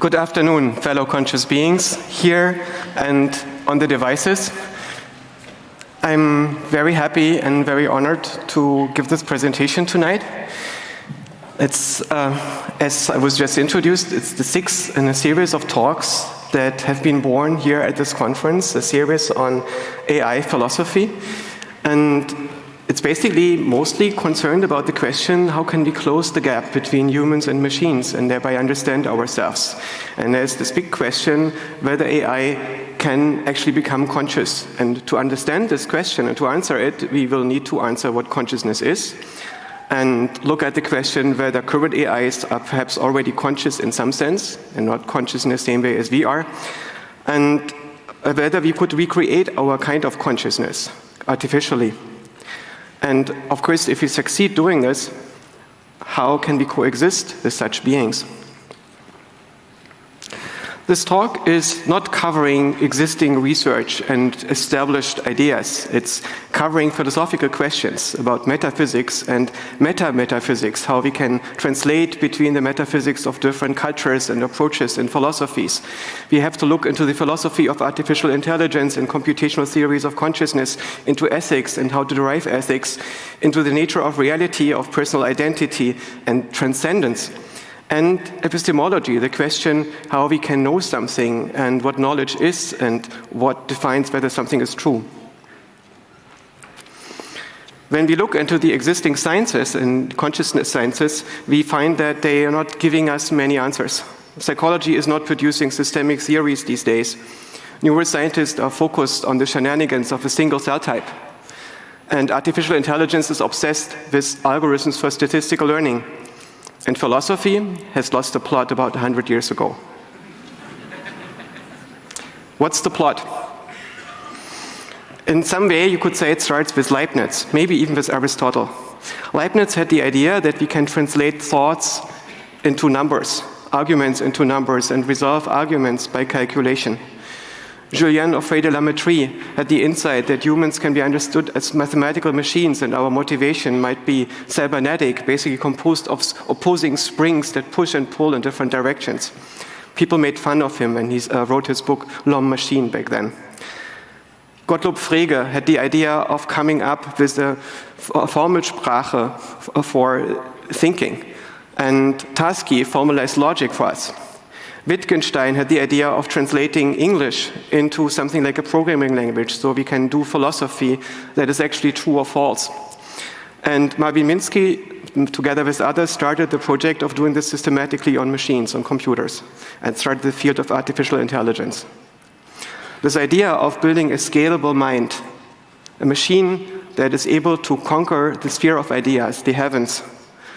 Good afternoon, fellow conscious beings here and on the devices. I'm very happy and very honored to give this presentation tonight. It's, as I was just introduced, it's the sixth in a series of talks that have been born here at this conference, a series on AI philosophy. And it's basically mostly concerned about the question, how can we close the gap between humans and machines and thereby understand ourselves? And there's this big question whether AI can actually become conscious. And to understand this question and to answer it, we will need to answer what consciousness is and look at the question whether current AIs are perhaps already conscious in some sense and not conscious in the same way as we are, and whether we could recreate our kind of consciousness artificially. And of course, if we succeed doing this, how can we coexist with such beings? This talk is not covering existing research and established ideas. It's covering philosophical questions about metaphysics and meta-metaphysics, how we can translate between the metaphysics of different cultures and approaches and philosophies. We have to look into the philosophy of artificial intelligence and computational theories of consciousness, into ethics and how to derive ethics, into the nature of reality, of personal identity and transcendence. And epistemology, the question how we can know something and what knowledge is and what defines whether something is true. When we look into the existing sciences and consciousness sciences, we find that they are not giving us many answers. Psychology is not producing systemic theories these days. Neuroscientists are focused on the shenanigans of a single cell type. And artificial intelligence is obsessed with algorithms for statistical learning. And philosophy has lost the plot about 100 years ago. What's the plot? In some way, you could say it starts with Leibniz, maybe even with Aristotle. Leibniz had the idea that we can translate thoughts into numbers, arguments into numbers, and resolve arguments by calculation. Julien Offray de la Mettrie had the insight that humans can be understood as mathematical machines and our motivation might be cybernetic, basically composed of opposing springs that push and pull in different directions. People made fun of him and he wrote his book L'Homme Machine back then. Gottlob Frege had the idea of coming up with a Formelsprache for thinking, and Tarski formalized logic for us. Wittgenstein had the idea of translating English into something like a programming language so we can do philosophy that is actually true or false. And Marvin Minsky, together with others, started the project of doing this systematically on machines, on computers, and started the field of artificial intelligence. This idea of building a scalable mind, a machine that is able to conquer the sphere of ideas, the heavens,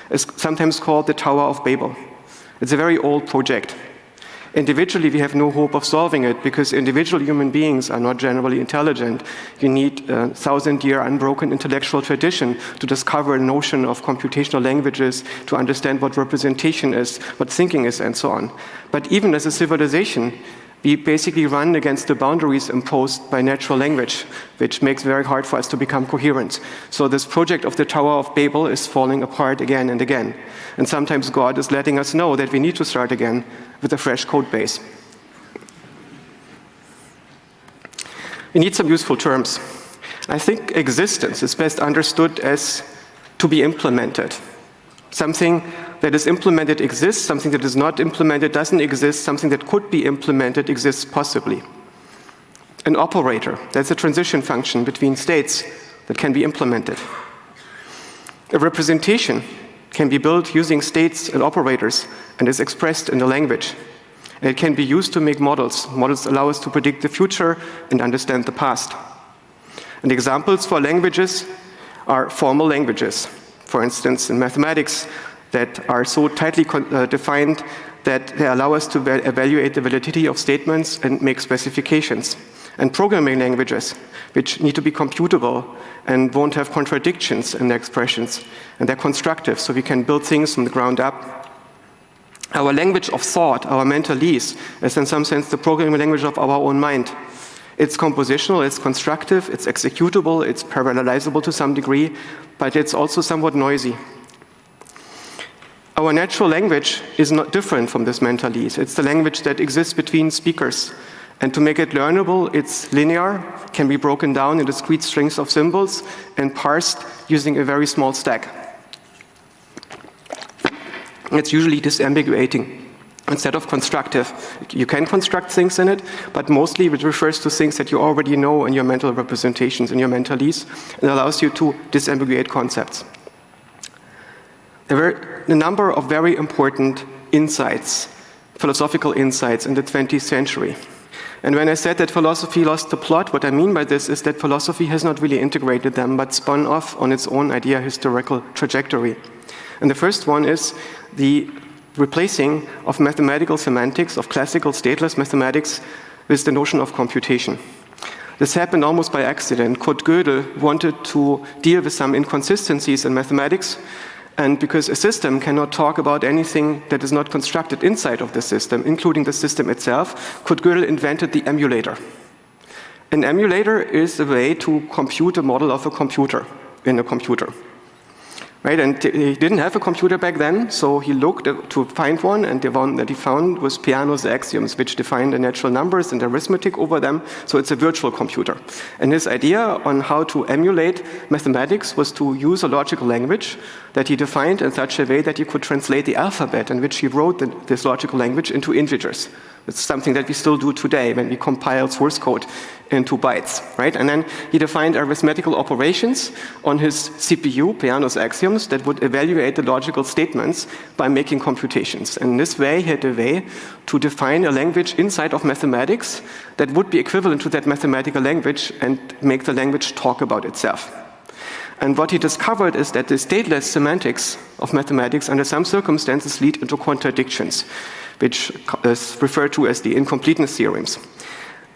is sometimes called the Tower of Babel. It's a very old project. Individually, we have no hope of solving it because individual human beings are not generally intelligent. You need a 1,000-year unbroken intellectual tradition to discover a notion of computational languages, to understand what representation is, what thinking is, and so on. But even as a civilization, we basically run against the boundaries imposed by natural language, which makes it very hard for us to become coherent. So this project of the Tower of Babel is falling apart again and again. And sometimes God is letting us know that we need to start again with a fresh code base. We need some useful terms. I think existence is best understood as to be implemented. Something that is implemented exists, something that is not implemented doesn't exist, something that could be implemented exists possibly. An operator, that's a transition function between states that can be implemented. A representation can be built using states and operators and is expressed in the language. And it can be used to make models. Models allow us to predict the future and understand the past. And examples for languages are formal languages. For instance, in mathematics, that are so tightly defined that they allow us to evaluate the validity of statements and make specifications. And programming languages, which need to be computable and won't have contradictions in their expressions. And they're constructive, so we can build things from the ground up. Our language of thought, our mentalese, is in some sense the programming language of our own mind. It's compositional, it's constructive, it's executable, it's parallelizable to some degree, but it's also somewhat noisy. Our natural language is not different from this mentalese. It's the language that exists between speakers. And to make it learnable, it's linear, can be broken down into discrete strings of symbols and parsed using a very small stack. It's usually disambiguating instead of constructive. You can construct things in it, but mostly it refers to things that you already know in your mental representations, in your mentalese, and allows you to disambiguate concepts. There were a number of very important insights, philosophical insights in the 20th century. And when I said that philosophy lost the plot, what I mean by this is that philosophy has not really integrated them, but spun off on its own idea historical trajectory. And the first one is the replacing of mathematical semantics, of classical stateless mathematics, with the notion of computation. This happened almost by accident. Kurt Gödel wanted to deal with some inconsistencies in mathematics, and because a system cannot talk about anything that is not constructed inside of the system, including the system itself, Kurt Gödel invented the emulator. An emulator is a way to compute a model of a computer in a computer. Right? And he didn't have a computer back then, so he looked to find one, and the one that he found was Peano's axioms, which defined the natural numbers and arithmetic over them, so it's a virtual computer. And his idea on how to emulate mathematics was to use a logical language that he defined in such a way that you could translate the alphabet in which he wrote this logical language into integers. It's something that we still do today when we compile source code into bytes, right? And then he defined arithmetical operations on his CPU, Peano's axioms, that would evaluate the logical statements by making computations. And in this way, he had a way to define a language inside of mathematics that would be equivalent to that mathematical language and make the language talk about itself. And what he discovered is that the stateless semantics of mathematics under some circumstances lead into contradictions, which is referred to as the incompleteness theorems.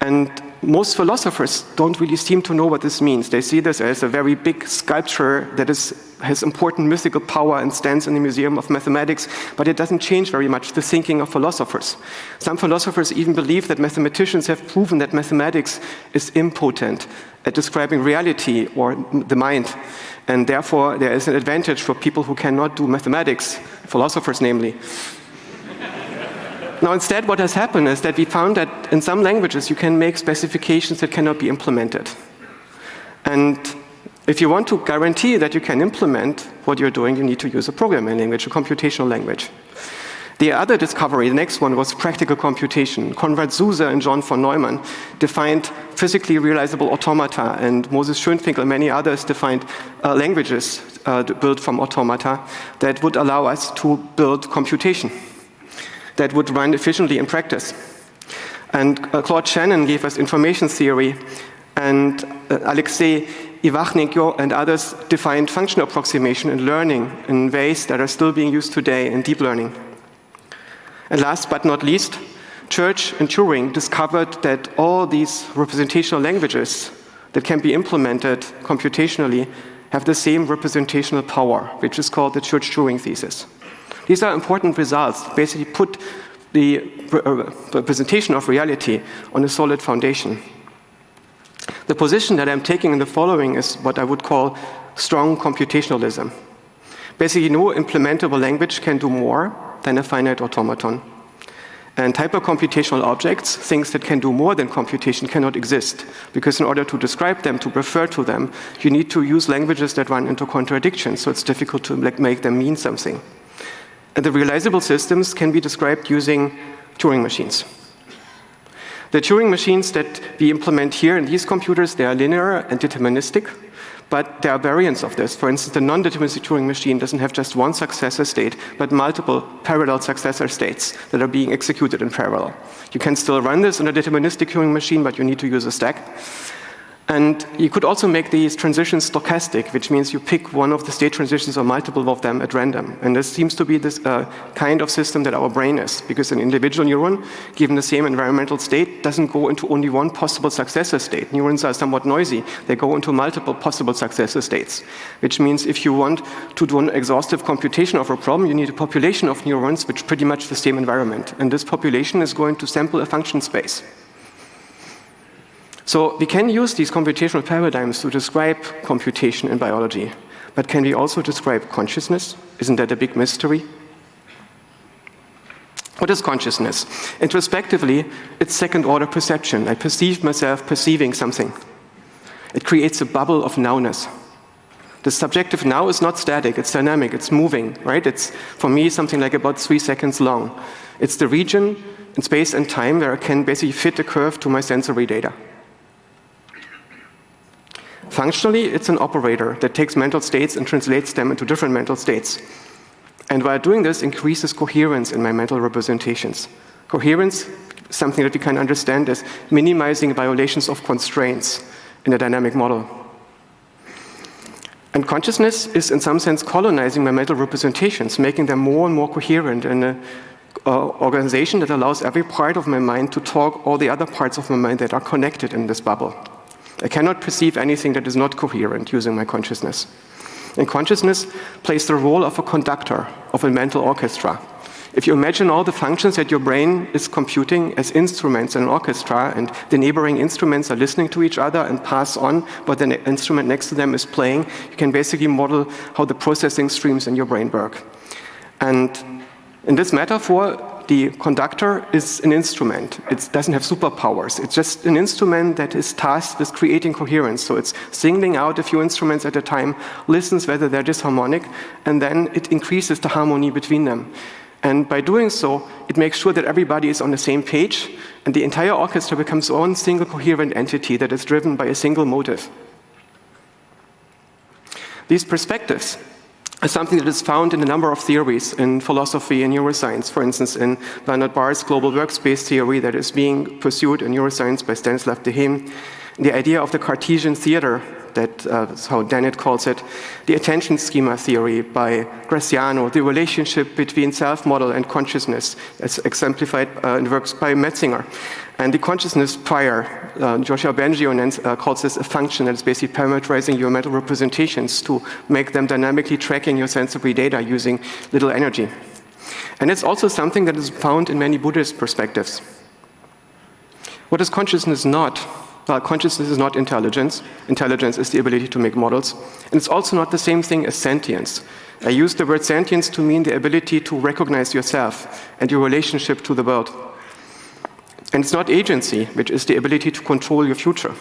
And most philosophers don't really seem to know what this means. They see this as a very big sculpture that has important mythical power and stands in the Museum of Mathematics, but it doesn't change very much the thinking of philosophers. Some philosophers even believe that mathematicians have proven that mathematics is impotent at describing reality or the mind, and therefore there is an advantage for people who cannot do mathematics, philosophers namely. Now, instead, what has happened is that we found that in some languages you can make specifications that cannot be implemented. And if you want to guarantee that you can implement what you're doing, you need to use a programming language, a computational language. The other discovery, the next one, was practical computation. Konrad Zuse and John von Neumann defined physically realizable automata, and Moses Schönfinkel and many others defined languages built from automata that would allow us to build computation that would run efficiently in practice. And Claude Shannon gave us information theory, and Alexei Ivachnik and others defined function approximation and learning in ways that are still being used today in deep learning. And last but not least, Church and Turing discovered that all these representational languages that can be implemented computationally have the same representational power, which is called the Church-Turing thesis. These are important results, basically put the representation of reality on a solid foundation. The position that I'm taking in the following is what I would call strong computationalism. Basically, no implementable language can do more than a finite automaton. And hypercomputational objects, things that can do more than computation, cannot exist. Because in order to describe them, to refer to them, you need to use languages that run into contradictions, so it's difficult to make them mean something. And the realizable systems can be described using Turing machines. The Turing machines that we implement here in these computers, they are linear and deterministic, but there are variants of this. For instance, the non-deterministic Turing machine doesn't have just one successor state, but multiple parallel successor states that are being executed in parallel. You can still run this in a deterministic Turing machine, but you need to use a stack. And you could also make these transitions stochastic, which means you pick one of the state transitions or multiple of them at random. And this seems to be this kind of system that our brain is, because an individual neuron, given the same environmental state, doesn't go into only one possible successor state. Neurons are somewhat noisy. They go into multiple possible successor states, which means if you want to do an exhaustive computation of a problem, you need a population of neurons which pretty much the same environment. And this population is going to sample a function space. So we can use these computational paradigms to describe computation in biology, but can we also describe consciousness? Isn't that a big mystery? What is consciousness? Introspectively, it's second-order perception. I perceive myself perceiving something. It creates a bubble of nowness. The subjective now is not static, it's dynamic, it's moving, right? It's, for me, something like about 3 seconds long. It's the region in space and time where I can basically fit a curve to my sensory data. Functionally, it's an operator that takes mental states and translates them into different mental states. And while doing this, increases coherence in my mental representations. Coherence, something that we can understand as minimizing violations of constraints in a dynamic model. And consciousness is, in some sense, colonizing my mental representations, making them more and more coherent in an organization that allows every part of my mind to talk all the other parts of my mind that are connected in this bubble. I cannot perceive anything that is not coherent using my consciousness. And consciousness plays the role of a conductor of a mental orchestra. If you imagine all the functions that your brain is computing as instruments in an orchestra, and the neighboring instruments are listening to each other and pass on what the instrument next to them is playing, you can basically model how the processing streams in your brain work. And in this metaphor, the conductor is an instrument. It doesn't have superpowers. It's just an instrument that is tasked with creating coherence. So it's singling out a few instruments at a time, listens whether they're disharmonic, and then it increases the harmony between them. And by doing so, it makes sure that everybody is on the same page, and the entire orchestra becomes one single coherent entity that is driven by a single motive. These perspectives are something that is found in a number of theories in philosophy and neuroscience. For instance, in Bernard Baar's global workspace theory that is being pursued in neuroscience by Stanislav Dehaene, the idea of the Cartesian theater, that's how Dennett calls it, the attention schema theory by Graciano, the relationship between self-model and consciousness, as exemplified in works by Metzinger, and the consciousness prior. Joshua Bengio calls this a function that is basically parameterizing your mental representations to make them dynamically tracking your sensory data using little energy. And it's also something that is found in many Buddhist perspectives. What is consciousness not? Well, consciousness is not intelligence. Intelligence is the ability to make models. And it's also not the same thing as sentience. I use the word sentience to mean the ability to recognize yourself and your relationship to the world. And it's not agency, which is the ability to control your future.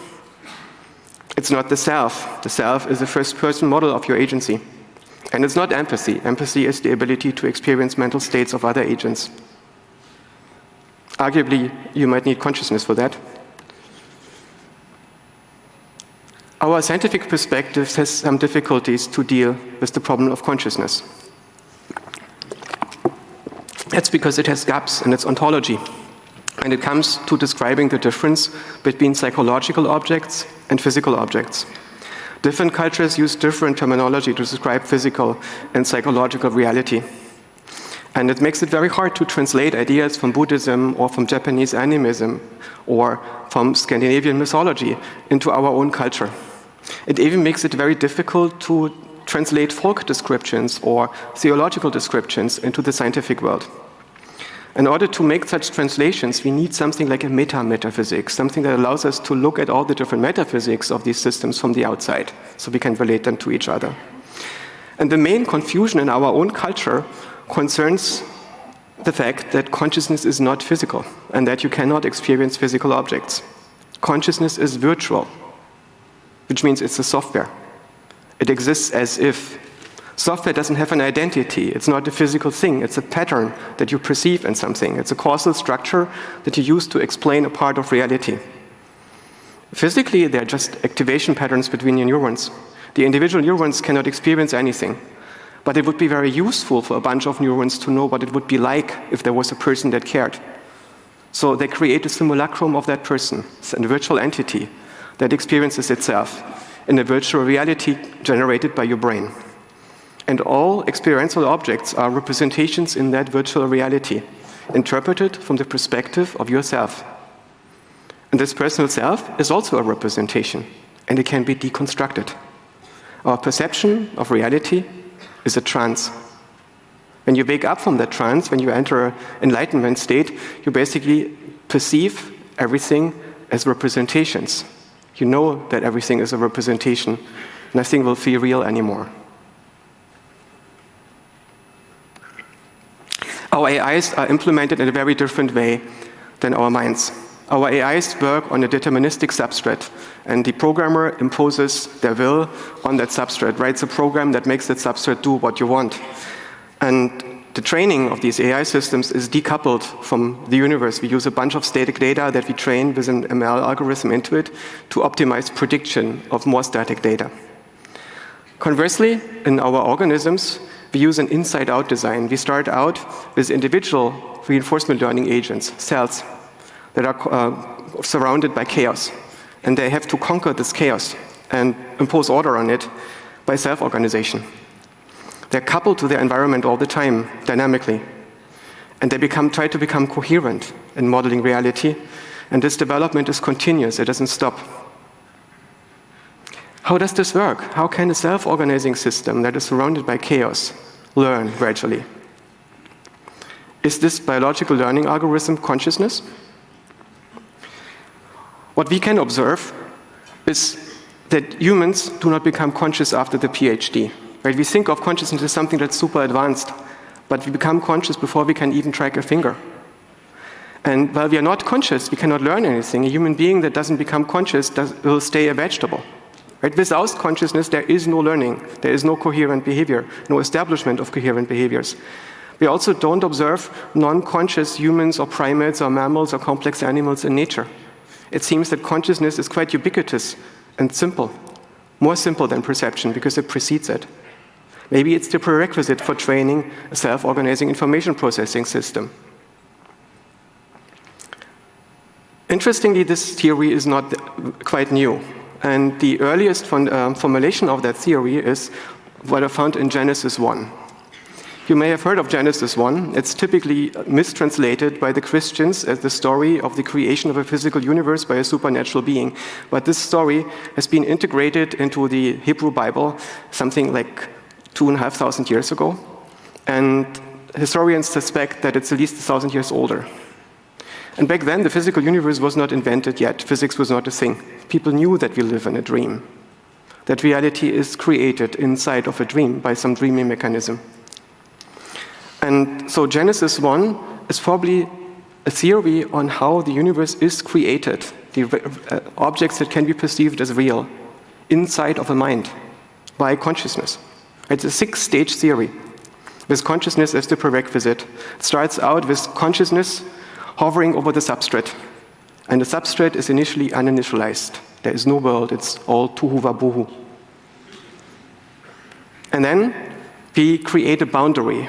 It's not the self. The self is the first-person model of your agency. And it's not empathy. Empathy is the ability to experience mental states of other agents. Arguably, you might need consciousness for that. Our scientific perspective has some difficulties to deal with the problem of consciousness. That's because it has gaps in its ontology. When it comes to describing the difference between psychological objects and physical objects. Different cultures use different terminology to describe physical and psychological reality. And it makes it very hard to translate ideas from Buddhism or from Japanese animism or from Scandinavian mythology into our own culture. It even makes it very difficult to translate folk descriptions or theological descriptions into the scientific world. In order to make such translations, we need something like a meta-metaphysics, something that allows us to look at all the different metaphysics of these systems from the outside, so we can relate them to each other. And the main confusion in our own culture concerns the fact that consciousness is not physical, and that you cannot experience physical objects. Consciousness is virtual, which means it's a software. It exists as if. Software doesn't have an identity. It's not a physical thing. It's a pattern that you perceive in something. It's a causal structure that you use to explain a part of reality. Physically, they're just activation patterns between your neurons. The individual neurons cannot experience anything. But it would be very useful for a bunch of neurons to know what it would be like if there was a person that cared. So they create a simulacrum of that person. It's a virtual entity that experiences itself in a virtual reality generated by your brain. And all experiential objects are representations in that virtual reality, interpreted from the perspective of yourself. And this personal self is also a representation, and it can be deconstructed. Our perception of reality is a trance. When you wake up from that trance, when you enter an enlightenment state, you basically perceive everything as representations. You know that everything is a representation. Nothing will feel real anymore. Our AIs are implemented in a very different way than our minds. Our AIs work on a deterministic substrate, and the programmer imposes their will on that substrate, writes a program that makes that substrate do what you want. And the training of these AI systems is decoupled from the universe. We use a bunch of static data that we train with an ML algorithm into it to optimize prediction of more static data. Conversely, in our organisms, we use an inside-out design. We start out with individual reinforcement learning agents, cells, that are surrounded by chaos. And they have to conquer this chaos and impose order on it by self-organization. They're coupled to their environment all the time, dynamically. And they try to become coherent in modeling reality. And this development is continuous, it doesn't stop. How does this work? How can a self-organizing system that is surrounded by chaos learn gradually? Is this biological learning algorithm consciousness? What we can observe is that humans do not become conscious after the PhD. Right? We think of consciousness as something that's super advanced, but we become conscious before we can even track a finger. And while we are not conscious, we cannot learn anything. A human being that doesn't become conscious will stay a vegetable. Right? Without consciousness, there is no learning. There is no coherent behavior, no establishment of coherent behaviors. We also don't observe non-conscious humans or primates or mammals or complex animals in nature. It seems that consciousness is quite ubiquitous and simple, more simple than perception because it precedes it. Maybe it's the prerequisite for training a self-organizing information processing system. Interestingly, this theory is not quite new. And the earliest formulation of that theory is what I found in Genesis 1. You may have heard of Genesis 1. It's typically mistranslated by the Christians as the story of the creation of a physical universe by a supernatural being. But this story has been integrated into the Hebrew Bible something like 2,500 years ago. And historians suspect that it's at least 1,000 years older. And back then, the physical universe was not invented yet. Physics was not a thing. People knew that we live in a dream, that reality is created inside of a dream by some dreaming mechanism. And so Genesis 1 is probably a theory on how the universe is created, the objects that can be perceived as real, inside of a mind, by consciousness. It's a 6-stage theory, with consciousness as the prerequisite. It starts out with consciousness hovering over the substrate. And the substrate is initially uninitialized. There is no world, it's all tohu wabohu. And then we create a boundary,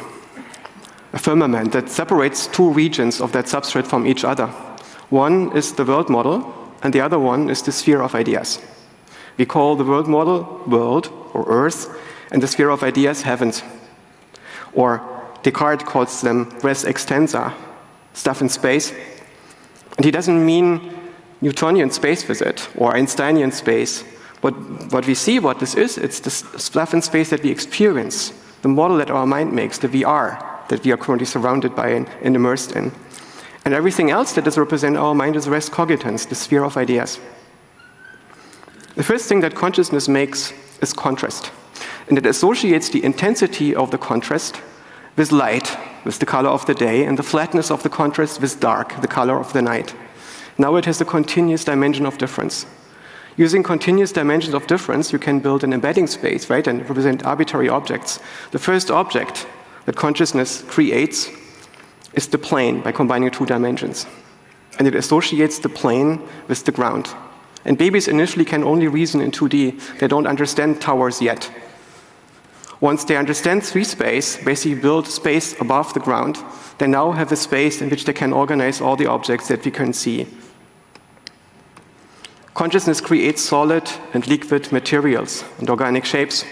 a firmament that separates two regions of that substrate from each other. One is the world model, and the other one is the sphere of ideas. We call the world model world, or earth, and the sphere of ideas heavens. Or Descartes calls them res extensa, stuff in space. And he doesn't mean Newtonian space visit or Einsteinian space. What we see, what this is, it's the stuff in space that we experience, the model that our mind makes, the VR that we are currently surrounded by and immersed in. And everything else that is represented in our mind is res cogitans, the sphere of ideas. The first thing that consciousness makes is contrast. And it associates the intensity of the contrast with light, with the color of the day, and the flatness of the contrast with dark, the color of the night. Now it has a continuous dimension of difference. Using continuous dimensions of difference, you can build an embedding space, right, and represent arbitrary objects. The first object that consciousness creates is the plane by combining two dimensions. And it associates the plane with the ground. And babies initially can only reason in 2D. They don't understand towers yet. Once they understand 3-space, basically build space above the ground, they now have a space in which they can organize all the objects that we can see. Consciousness creates solid and liquid materials and organic shapes.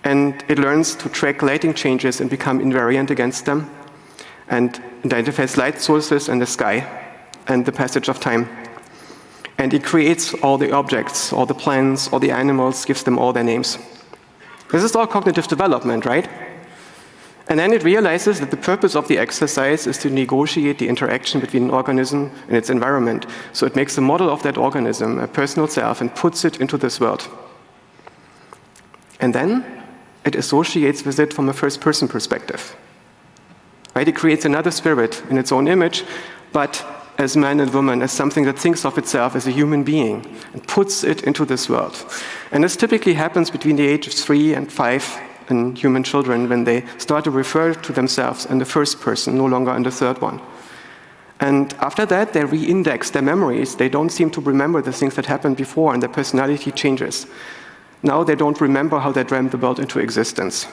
And it learns to track lighting changes and become invariant against them, and identifies light sources in the sky and the passage of time. And it creates all the objects, all the plants, all the animals, gives them all their names. This is all cognitive development, right? And then it realizes that the purpose of the exercise is to negotiate the interaction between an organism and its environment. So it makes a model of that organism, a personal self, and puts it into this world. And then it associates with it from a first-person perspective. right? It creates another spirit in its own image, but as man and woman, as something that thinks of itself as a human being and puts it into this world. And this typically happens between the age of 3 and 5 in human children when they start to refer to themselves in the first person, no longer in the third one. And after that, they re-index their memories. They don't seem to remember the things that happened before, and their personality changes. Now they don't remember how they dreamt the world into existence.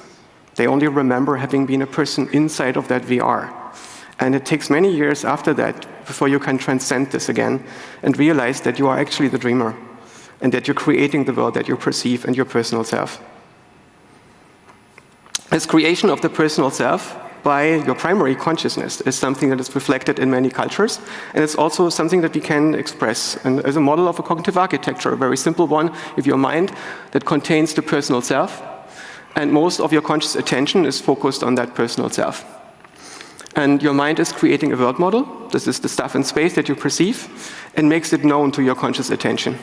They only remember having been a person inside of that VR. And it takes many years after that before you can transcend this again and realize that you are actually the dreamer and that you're creating the world that you perceive and your personal self. This creation of the personal self by your primary consciousness is something that is reflected in many cultures, and it's also something that we can express as a model of a cognitive architecture, a very simple one. If your mind that contains the personal self, and most of your conscious attention is focused on that personal self. And your mind is creating a world model. This is the stuff in space that you perceive, and makes it known to your conscious attention.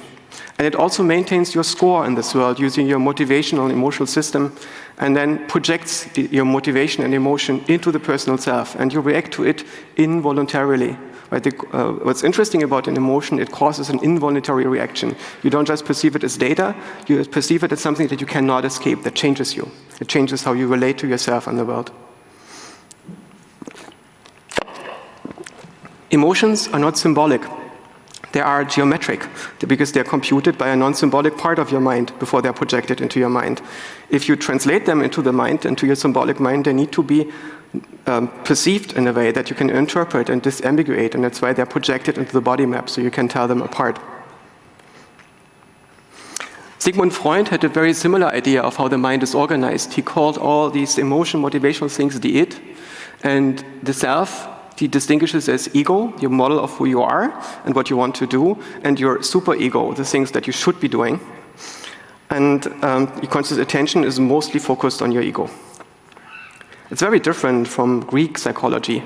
And it also maintains your score in this world using your motivational and emotional system, and then projects your motivation and emotion into the personal self, and you react to it involuntarily. Right? What's interesting about an emotion, it causes an involuntary reaction. You don't just perceive it as data, you perceive it as something that you cannot escape, that changes you. It changes how you relate to yourself and the world. Emotions are not symbolic. They are geometric, because they're computed by a non-symbolic part of your mind before they're projected into your mind. If you translate them into the mind, into your symbolic mind, they need to be perceived in a way that you can interpret and disambiguate, and that's why they're projected into the body map, so you can tell them apart. Sigmund Freud had a very similar idea of how the mind is organized. He called all these emotion, motivational things the id, and the self he distinguishes as ego, your model of who you are and what you want to do, and your superego, the things that you should be doing. And your conscious attention is mostly focused on your ego. It's very different from Greek psychology.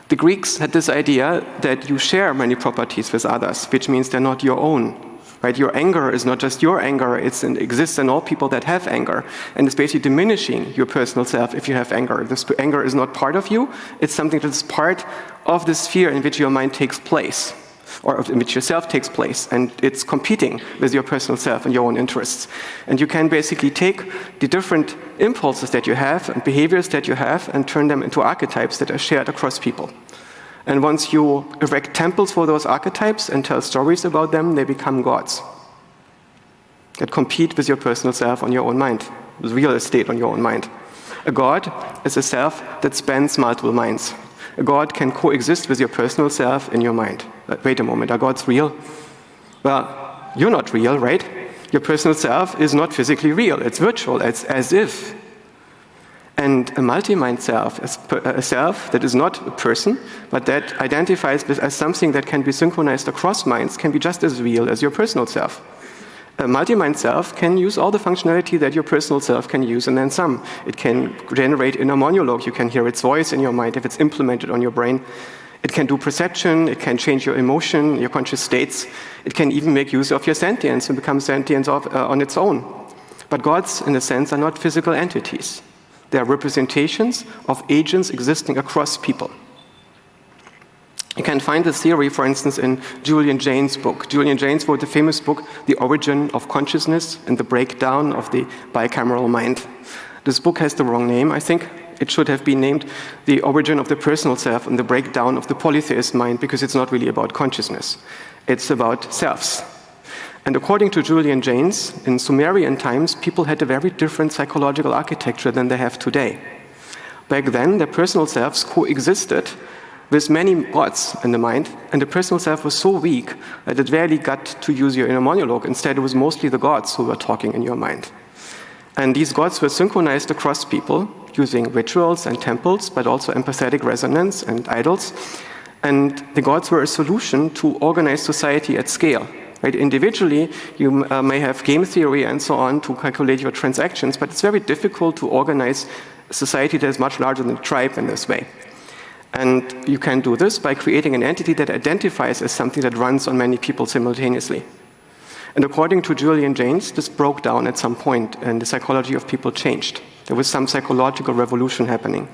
The Greeks had this idea that you share many properties with others, which means they're not your own. Right? Your anger is not just your anger, it exists in all people that have anger. And it's basically diminishing your personal self if you have anger. This anger is not part of you, it's something that is part of the sphere in which your mind takes place, or in which your self takes place, and it's competing with your personal self and your own interests. And you can basically take the different impulses that you have and behaviors that you have and turn them into archetypes that are shared across people. And once you erect temples for those archetypes and tell stories about them, they become gods that compete with your personal self on your own mind, with real estate on your own mind. A god is a self that spans multiple minds. A god can coexist with your personal self in your mind. Wait a moment, are gods real? Well, you're not real, right? Your personal self is not physically real. It's virtual. It's as if. And a multi-mind self is a self that is not a person, but that identifies with as something that can be synchronized across minds, can be just as real as your personal self. A multi-mind self can use all the functionality that your personal self can use, and then some. It can generate inner monologue. You can hear its voice in your mind if it's implemented on your brain. It can do perception. It can change your emotion, your conscious states. It can even make use of your sentience and become sentient on its own. But gods, in a sense, are not physical entities. They are representations of agents existing across people. You can find this theory, for instance, in Julian Jaynes' book. Julian Jaynes wrote the famous book, The Origin of Consciousness and the Breakdown of the Bicameral Mind. This book has the wrong name, I think. It should have been named The Origin of the Personal Self and the Breakdown of the Polytheist Mind, because it's not really about consciousness. It's about selves. And according to Julian Jaynes, in Sumerian times, people had a very different psychological architecture than they have today. Back then, their personal selves coexisted with many gods in the mind, and the personal self was so weak that it rarely got to use your inner monologue. Instead, it was mostly the gods who were talking in your mind. And these gods were synchronized across people using rituals and temples, but also empathetic resonance and idols. And the gods were a solution to organize society at scale. Right? Individually, you may have game theory and so on to calculate your transactions, but it's very difficult to organize a society that is much larger than a tribe in this way. And you can do this by creating an entity that identifies as something that runs on many people simultaneously. And according to Julian Jaynes, this broke down at some point and the psychology of people changed. There was some psychological revolution happening.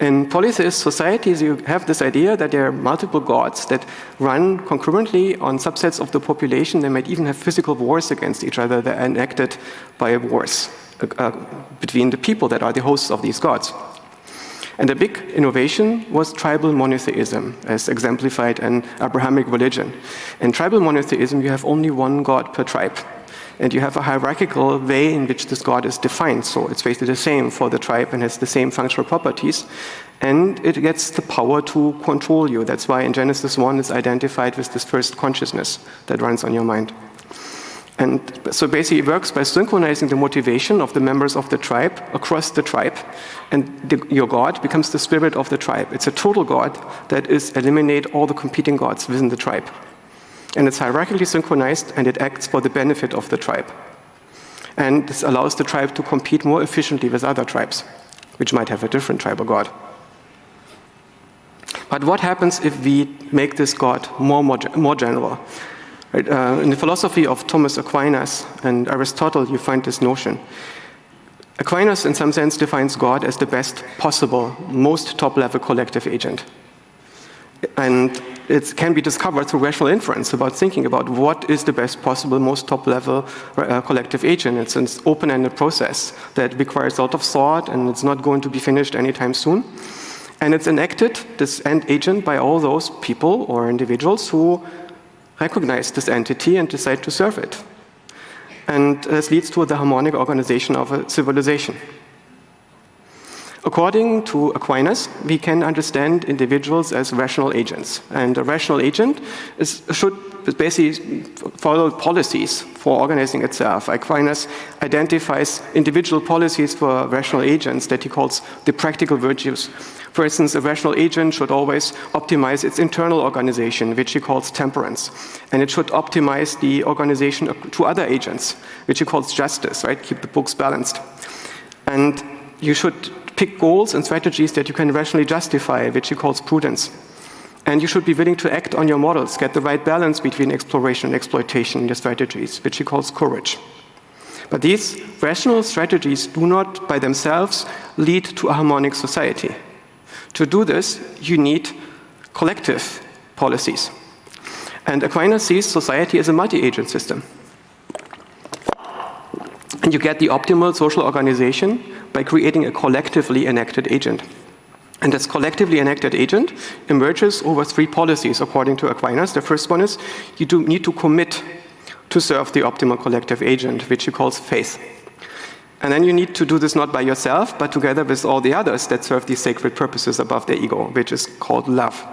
In polytheist societies, you have this idea that there are multiple gods that run concurrently on subsets of the population. They might even have physical wars against each other that are enacted by wars between the people that are the hosts of these gods. And a big innovation was tribal monotheism, as exemplified in Abrahamic religion. In tribal monotheism, you have only one god per tribe. And you have a hierarchical way in which this god is defined. So it's basically the same for the tribe and has the same functional properties. And it gets the power to control you. That's why in Genesis 1 it's identified with this first consciousness that runs on your mind. And so basically it works by synchronizing the motivation of the members of the tribe across the tribe. And your god becomes the spirit of the tribe. It's a total god that is eliminate all the competing gods within the tribe. And it's hierarchically synchronized, and it acts for the benefit of the tribe. And this allows the tribe to compete more efficiently with other tribes, which might have a different tribal god. But what happens if we make this god more general? Right? In the philosophy of Thomas Aquinas and Aristotle, you find this notion. Aquinas, in some sense, defines God as the best possible, most top-level collective agent. And it can be discovered through rational inference about thinking about what is the best possible, most top-level collective agent. It's an open-ended process that requires a lot of thought, and it's not going to be finished anytime soon. And it's enacted, this end agent, by all those people or individuals who recognize this entity and decide to serve it. And this leads to the harmonic organization of a civilization. According to Aquinas, we can understand individuals as rational agents. And a rational agent should basically follow policies for organizing itself. Aquinas identifies individual policies for rational agents that he calls the practical virtues. For instance, a rational agent should always optimize its internal organization, which he calls temperance. And it should optimize the organization to other agents, which he calls justice, right? Keep the books balanced. And you should pick goals and strategies that you can rationally justify, which he calls prudence. And you should be willing to act on your models, get the right balance between exploration and exploitation in your strategies, which he calls courage. But these rational strategies do not by themselves lead to a harmonic society. To do this, you need collective policies. And Aquinas sees society as a multi-agent system. And you get the optimal social organization by creating a collectively enacted agent. And this collectively enacted agent emerges over three policies, according to Aquinas. The first one is you need to commit to serve the optimal collective agent, which he calls faith. And then you need to do this not by yourself, but together with all the others that serve these sacred purposes above their ego, which is called love.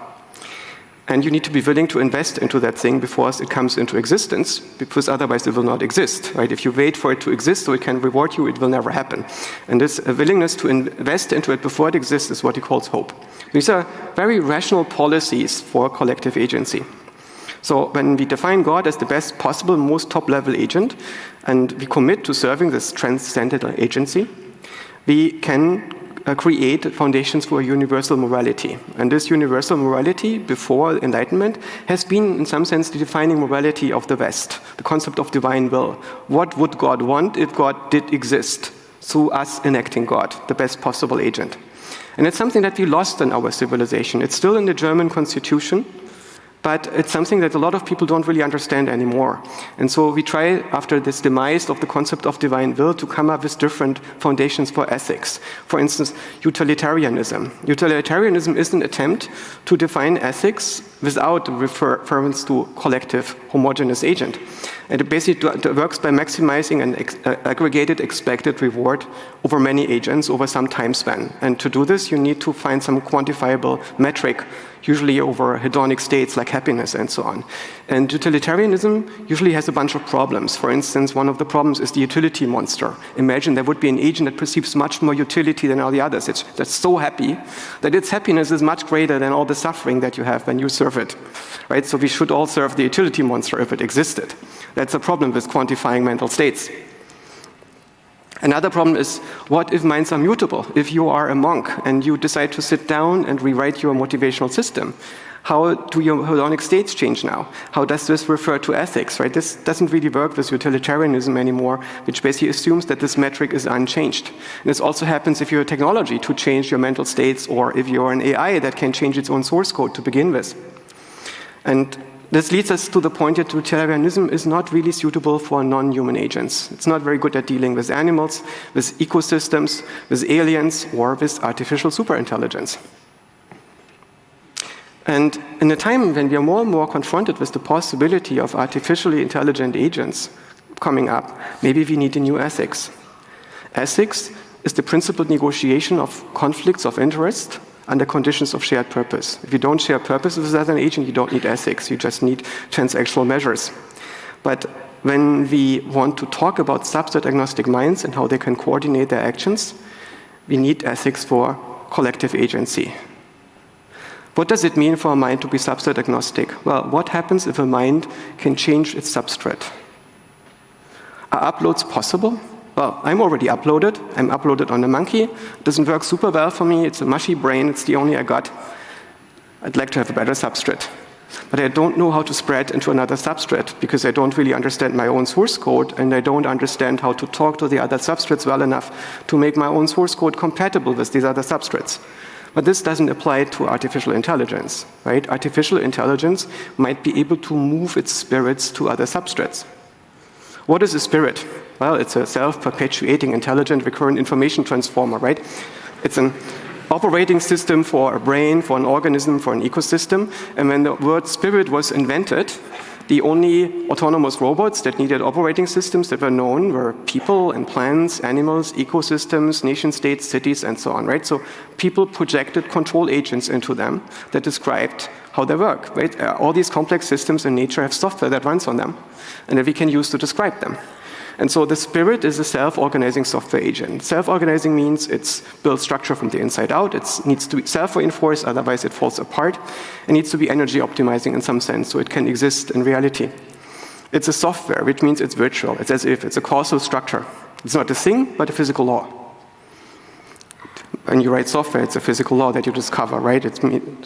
And you need to be willing to invest into that thing before it comes into existence, because otherwise it will not exist, right? If you wait for it to exist so it can reward you, it will never happen. And this willingness to invest into it before it exists is what he calls hope. These are very rational policies for collective agency. So when we define God as the best possible, most top-level agent, and we commit to serving this transcendental agency, we can create foundations for universal morality. And this universal morality, before Enlightenment, has been, in some sense, the defining morality of the West, the concept of divine will. What would God want if God did exist through us enacting God, the best possible agent? And it's something that we lost in our civilization. It's still in the German constitution, but it's something that a lot of people don't really understand anymore. And so we try, after this demise of the concept of divine will, to come up with different foundations for ethics. For instance, utilitarianism. Utilitarianism is an attempt to define ethics without reference to collective homogeneous agent. And it basically works by maximizing an aggregated expected reward over many agents over some time span. And to do this, you need to find some quantifiable metric, usually over hedonic states like happiness and so on. And utilitarianism usually has a bunch of problems. For instance, one of the problems is the utility monster. Imagine there would be an agent that perceives much more utility than all the others. That's so happy that its happiness is much greater than all the suffering that you have when you serve it. Right? So we should all serve the utility monster if it existed. That's a problem with quantifying mental states. Another problem is, what if minds are mutable? If you are a monk and you decide to sit down and rewrite your motivational system, how do your hedonic states change now? How does this refer to ethics, right? This doesn't really work with utilitarianism anymore, which basically assumes that this metric is unchanged. And this also happens if you're a technology to change your mental states, or if you're an AI that can change its own source code to begin with. And this leads us to the point that utilitarianism is not really suitable for non-human agents. It's not very good at dealing with animals, with ecosystems, with aliens, or with artificial superintelligence. And in a time when we are more and more confronted with the possibility of artificially intelligent agents coming up, maybe we need a new ethics. Ethics is the principled negotiation of conflicts of interest under conditions of shared purpose. If you don't share purpose with an agent, you don't need ethics, you just need transactional measures. But when we want to talk about subset agnostic minds and how they can coordinate their actions, we need ethics for collective agency. What does it mean for a mind to be substrate agnostic? Well, what happens if a mind can change its substrate? Are uploads possible? Well, I'm already uploaded. I'm uploaded on a monkey. It doesn't work super well for me. It's a mushy brain. It's the only I got. I'd like to have a better substrate. But I don't know how to spread into another substrate because I don't really understand my own source code, and I don't understand how to talk to the other substrates well enough to make my own source code compatible with these other substrates. But this doesn't apply to artificial intelligence, right? Artificial intelligence might be able to move its spirits to other substrates. What is a spirit? Well, it's a self-perpetuating, intelligent, recurrent information transformer, right? It's an operating system for a brain, for an organism, for an ecosystem. And when the word spirit was invented, the only autonomous robots that needed operating systems that were known were people and plants, animals, ecosystems, nation-states, cities, and so on, right? So people projected control agents into them that described how they work, right? All these complex systems in nature have software that runs on them and that we can use to describe them. And so the spirit is a self-organizing software agent. Self-organizing means it's built structure from the inside out. It needs to be self-reinforced, otherwise it falls apart. It needs to be energy optimizing in some sense, so it can exist in reality. It's a software, which means it's virtual. It's as if it's a causal structure. It's not a thing, but a physical law. When you write software, it's a physical law that you discover, right?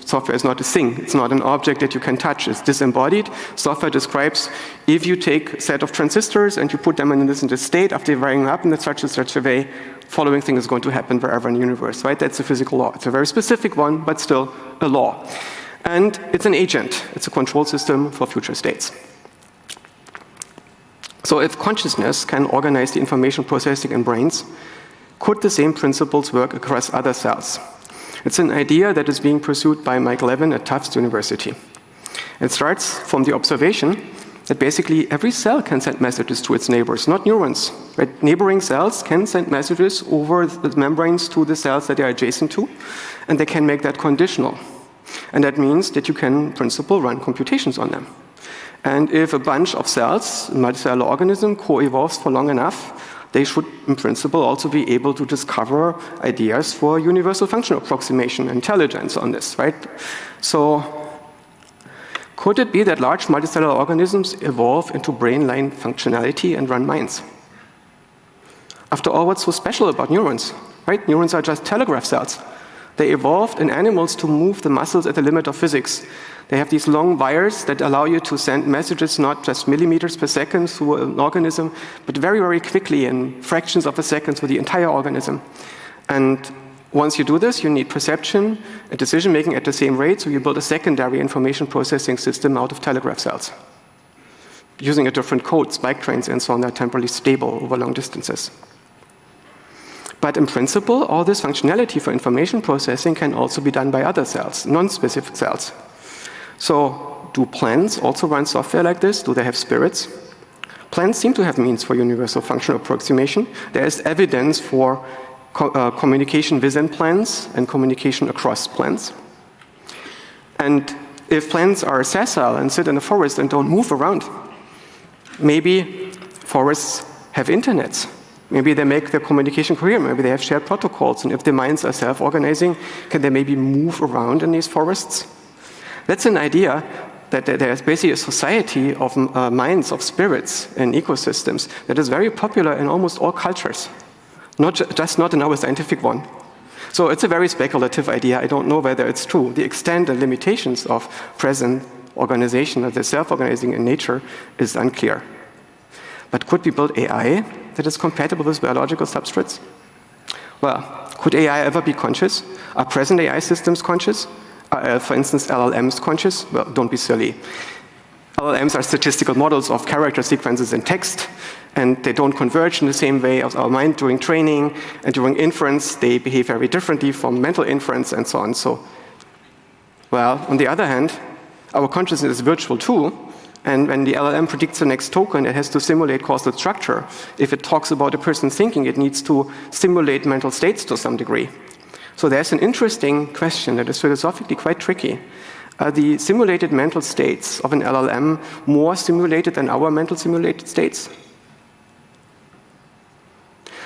Software is not a thing. It's not an object that you can touch. It's disembodied. Software describes if you take a set of transistors and you put them in this state after wiring up in such a way, following thing is going to happen wherever in the universe, right? That's a physical law. It's a very specific one, but still a law. And it's an agent. It's a control system for future states. So if consciousness can organize the information processing in brains, could the same principles work across other cells? It's an idea that is being pursued by Mike Levin at Tufts University. It starts from the observation that basically every cell can send messages to its neighbors, not neurons. Right? Neighboring cells can send messages over the membranes to the cells that they are adjacent to, and they can make that conditional. And that means that you can, in principle, run computations on them. And if a bunch of cells, a multicellular organism, co-evolves for long enough, they should, in principle, also be able to discover ideas for universal functional approximation, intelligence on this, right? So, could it be that large multicellular organisms evolve into brain-line functionality and run minds? After all, what's so special about neurons, right? Neurons are just telegraph cells. They evolved in animals to move the muscles at the limit of physics. They have these long wires that allow you to send messages not just millimeters per second through an organism, but very, very quickly in fractions of a second through the entire organism. And once you do this, you need perception and decision-making at the same rate, so you build a secondary information processing system out of telegraph cells. Using a different code, spike trains and so on are temporally stable over long distances. But in principle, all this functionality for information processing can also be done by other cells, non-specific cells. So, do plants also run software like this? Do they have spirits? Plants seem to have means for universal functional approximation. There is evidence for communication within plants and communication across plants. And if plants are sessile and sit in the forest and don't move around, maybe forests have internets. Maybe they make their communication coherent. Maybe they have shared protocols. And if the minds are self-organizing, can they maybe move around in these forests? That's an idea that there's basically a society of minds, of spirits in ecosystems that is very popular in almost all cultures. just not in our scientific one. So it's a very speculative idea. I don't know whether it's true. The extent and limitations of present organization, of the self-organizing in nature, is unclear. But could we build AI that is compatible with biological substrates? Well, could AI ever be conscious? Are present AI systems conscious? Are, for instance, LLMs conscious? Well, don't be silly. LLMs are statistical models of character sequences in text, and they don't converge in the same way as our mind during training, and during inference, they behave very differently from mental inference and so on. So, well, on the other hand, our consciousness is virtual too, and when the LLM predicts the next token, it has to simulate causal structure. If it talks about a person thinking, it needs to simulate mental states to some degree. So there's an interesting question that is philosophically quite tricky. Are the simulated mental states of an LLM more simulated than our mental simulated states?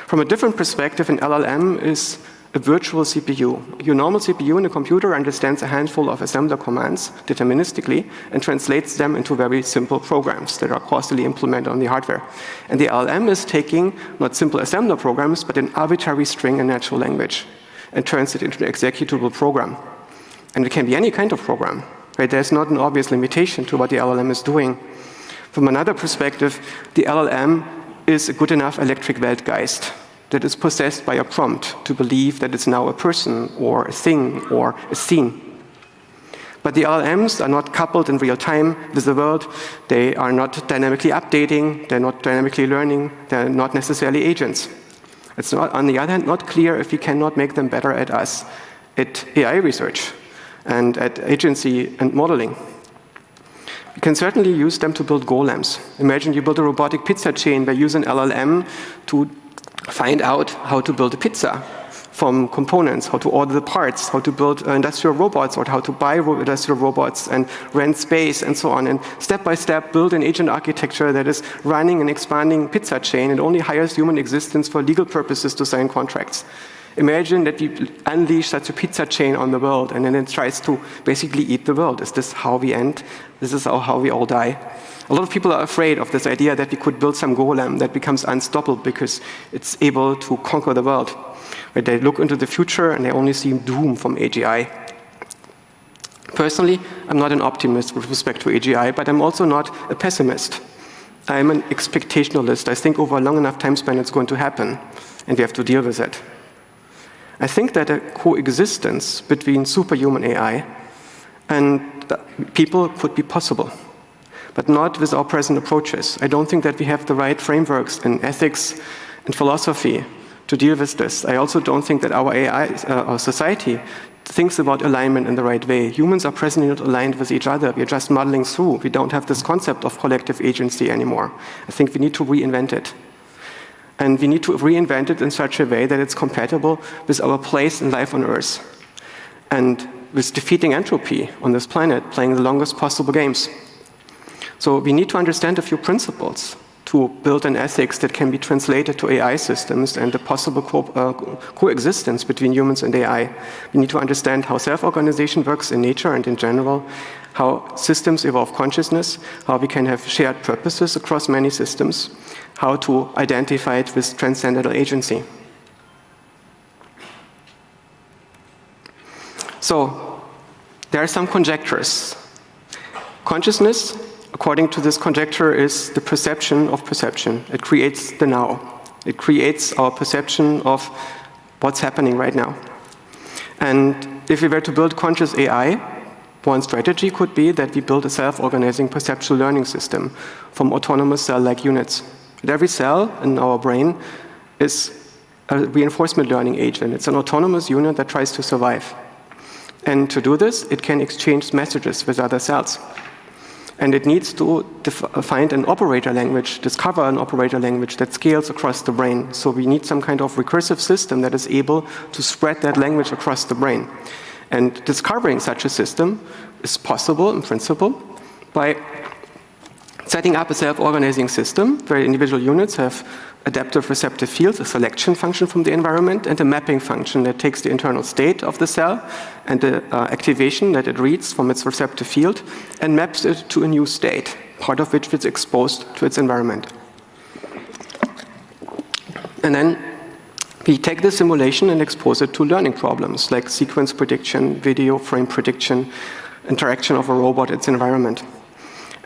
From a different perspective, an LLM is a virtual CPU. Your normal CPU in a computer understands a handful of assembler commands deterministically and translates them into very simple programs that are causally implemented on the hardware. And the LLM is taking not simple assembler programs, but an arbitrary string in natural language and turns it into an executable program. And it can be any kind of program, right? There's not an obvious limitation to what the LLM is doing. From another perspective, the LLM is a good enough electric Weltgeist that is possessed by a prompt to believe that it's now a person or a thing or a scene. But the LLMs are not coupled in real time with the world. They are not dynamically updating. They're not dynamically learning. They're not necessarily agents. It's not, on the other hand, not clear if we cannot make them better at us at AI research and at agency and modeling. You can certainly use them to build golems. Imagine you build a robotic pizza chain by using LLM to find out how to build a pizza from components, how to order the parts, how to build industrial robots, or how to buy industrial robots and rent space and so on. And step by step, build an agent architecture that is running an expanding pizza chain and only hires human existence for legal purposes to sign contracts. Imagine that we unleash such a pizza chain on the world and then it tries to basically eat the world. Is this how we end? This is how we all die. A lot of people are afraid of this idea that we could build some golem that becomes unstoppable because it's able to conquer the world. But they look into the future and they only see doom from AGI. Personally, I'm not an optimist with respect to AGI, but I'm also not a pessimist. I'm an expectationalist. I think over a long enough time span it's going to happen, and we have to deal with it. I think that a coexistence between superhuman AI and people could be possible, but not with our present approaches. I don't think that we have the right frameworks in ethics and philosophy to deal with this. I also don't think that our AI, our society, thinks about alignment in the right way. Humans are presently not aligned with each other. We're just muddling through. We don't have this concept of collective agency anymore. I think we need to reinvent it. And we need to reinvent it in such a way that it's compatible with our place in life on Earth and with defeating entropy on this planet, playing the longest possible games. So we need to understand a few principles to build an ethics that can be translated to AI systems and the possible coexistence between humans and AI. We need to understand how self-organization works in nature and in general, how systems evolve consciousness, how we can have shared purposes across many systems, how to identify it with transcendental agency. So, there are some conjectures. Consciousness, according to this conjecture, is the perception of perception. It creates the now. It creates our perception of what's happening right now. And if we were to build conscious AI, one strategy could be that we build a self-organizing perceptual learning system from autonomous cell-like units. And every cell in our brain is a reinforcement learning agent. It's an autonomous unit that tries to survive. And to do this, it can exchange messages with other cells. And it needs to find an operator language, discover an operator language that scales across the brain. So we need some kind of recursive system that is able to spread that language across the brain. And discovering such a system is possible, in principle, by setting up a self-organizing system where individual units have adaptive receptive fields, a selection function from the environment, and a mapping function that takes the internal state of the cell and the activation that it reads from its receptive field and maps it to a new state, part of which is exposed to its environment. And then We take the simulation and expose it to learning problems like sequence prediction, video frame prediction, interaction of a robot, its environment.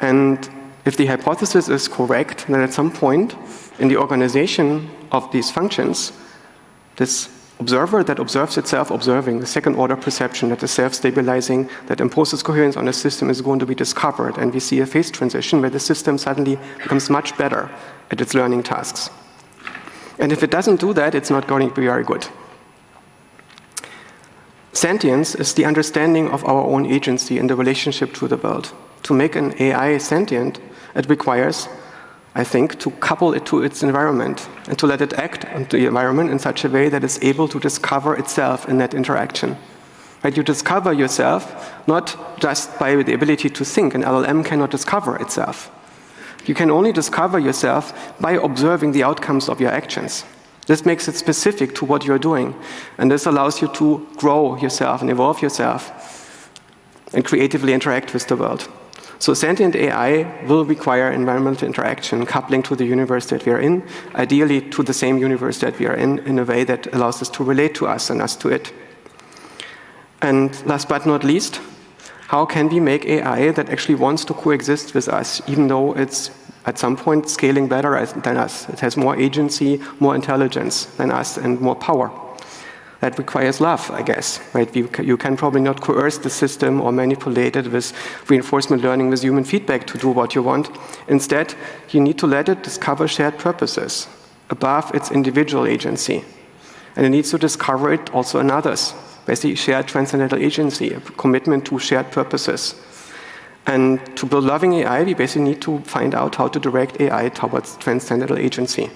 And if the hypothesis is correct, then at some point in the organization of these functions, this observer that observes itself observing, the second-order perception that is self-stabilizing, that imposes coherence on a system is going to be discovered, and we see a phase transition where the system suddenly becomes much better at its learning tasks. And if it doesn't do that, it's not going to be very good. Sentience is the understanding of our own agency in the relationship to the world. To make an AI sentient, it requires, I think, to couple it to its environment and to let it act on the environment in such a way that it's able to discover itself in that interaction. Right? You discover yourself not just by the ability to think. An LLM cannot discover itself. You can only discover yourself by observing the outcomes of your actions. This makes it specific to what you're doing. And this allows you to grow yourself and evolve yourself and creatively interact with the world. So sentient AI will require environmental interaction, coupling to the universe that we are in, ideally to the same universe that we are in a way that allows us to relate to us and us to it. And last but not least, how can we make AI that actually wants to coexist with us, even though it's at some point scaling better than us? It has more agency, more intelligence than us, and more power. That requires love, I guess. Right? You can probably not coerce the system or manipulate it with reinforcement learning with human feedback to do what you want. Instead, you need to let it discover shared purposes above its individual agency. And it needs to discover it also in others. Basically, shared transcendental agency, a commitment to shared purposes. And to build loving AI, we basically need to find out how to direct AI towards transcendental agency.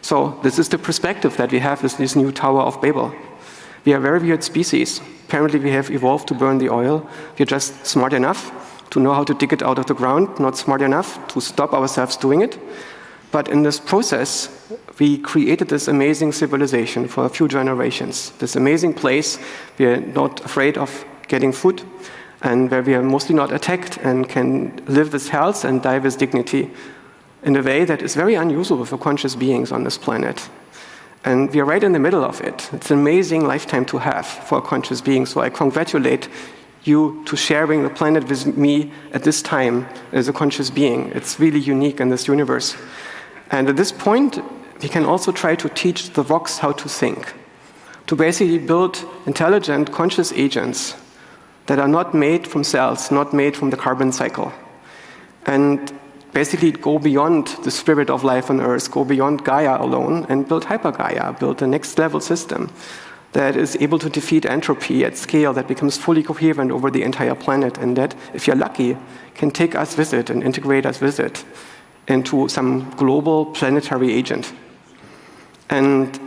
So this is the perspective that we have with this new Tower of Babel. We are a very weird species. Apparently we have evolved to burn the oil. We're just smart enough to know how to dig it out of the ground, not smart enough to stop ourselves doing it. But in this process, we created this amazing civilization for a few generations, this amazing place. We are not afraid of getting food, and where we are mostly not attacked and can live with health and die with dignity in a way that is very unusual for conscious beings on this planet. And we are right in the middle of it. It's an amazing lifetime to have for a conscious being. So I congratulate you to sharing the planet with me at this time as a conscious being. It's really unique in this universe. And at this point, we can also try to teach the rocks how to think, to basically build intelligent, conscious agents that are not made from cells, not made from the carbon cycle. And basically go beyond the spirit of life on Earth, go beyond Gaia alone, and build hyper-Gaia, build a next-level system that is able to defeat entropy at scale, that becomes fully coherent over the entire planet, and that, if you're lucky, can take us with it and integrate us with it into some global planetary agent. And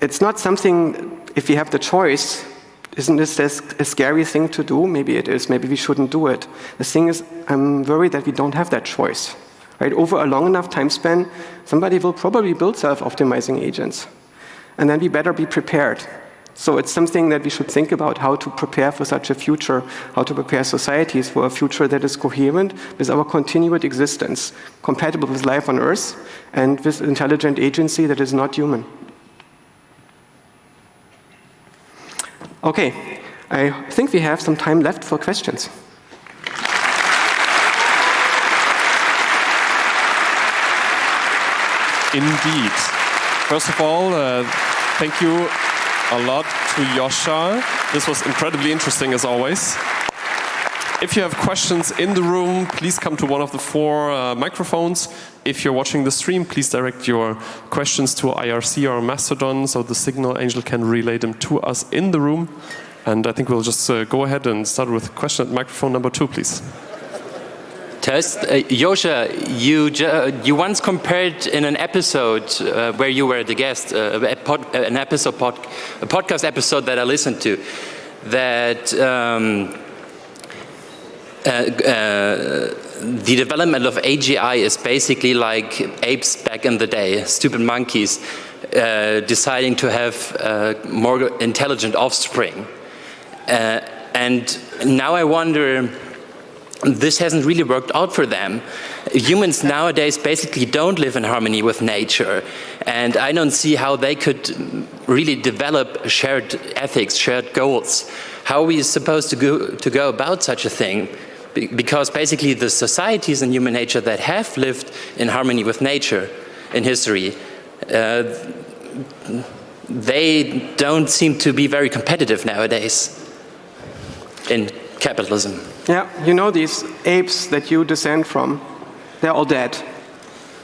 it's not something, if we have the choice, isn't this a scary thing to do? Maybe it is. Maybe we shouldn't do it. The thing is, I'm worried that we don't have that choice. Right? Over a long enough time span, somebody will probably build self-optimizing agents. And then we better be prepared. So it's something that we should think about, how to prepare for such a future, how to prepare societies for a future that is coherent with our continued existence, compatible with life on Earth, and with intelligent agency that is not human. Okay, I think we have some time left for questions. Indeed. First of all, thank you a lot to Joscha. This was incredibly interesting as always. If you have questions in the room, please come to one of the 4 microphones. If you're watching the stream, please direct your questions to IRC or Mastodon so the Signal Angel can relay them to us in the room. And I think we'll just go ahead and start with question at microphone number 2, please. Test. Joscha, you once compared in an episode where you were the guest, a podcast episode that I listened to, that the development of AGI is basically like apes back in the day, stupid monkeys deciding to have more intelligent offspring. And now I wonder, this hasn't really worked out for them. Humans nowadays basically don't live in harmony with nature. And I don't see how they could really develop shared ethics, shared goals. How are we supposed to go about such a thing? Because basically the societies in human nature that have lived in harmony with nature in history, they don't seem to be very competitive nowadays in capitalism. Yeah, you know these apes that you descend from, they're all dead.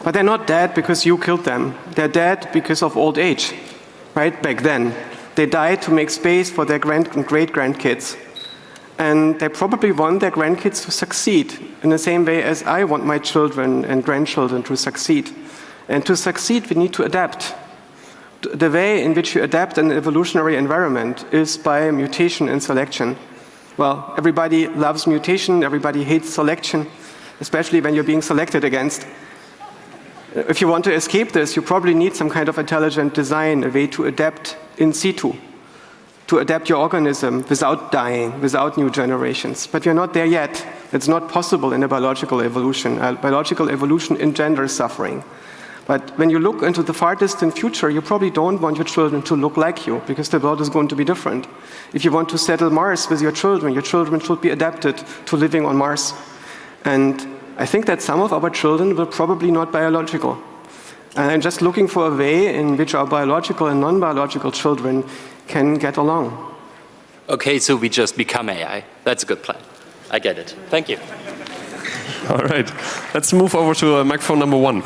But they're not dead because you killed them. They're dead because of old age, right? Back then. They died to make space for their great-grandkids. And they probably want their grandkids to succeed in the same way as I want my children and grandchildren to succeed. And to succeed, we need to adapt. The way in which you adapt an evolutionary environment is by mutation and selection. Well, everybody loves mutation, everybody hates selection, especially when you're being selected against. If you want to escape this, you probably need some kind of intelligent design, a way to adapt in situ, to adapt your organism without dying, without new generations. But we're not there yet. It's not possible in a biological evolution. Biological evolution engenders suffering. But when you look into the far distant future, you probably don't want your children to look like you, because the world is going to be different. If you want to settle Mars with your children should be adapted to living on Mars. And I think that some of our children will probably not biological. And I'm just looking for a way in which our biological and non-biological children can get along. Okay, so we just become AI. That's a good plan. I get it. Thank you. All right. Let's move over to microphone number 1.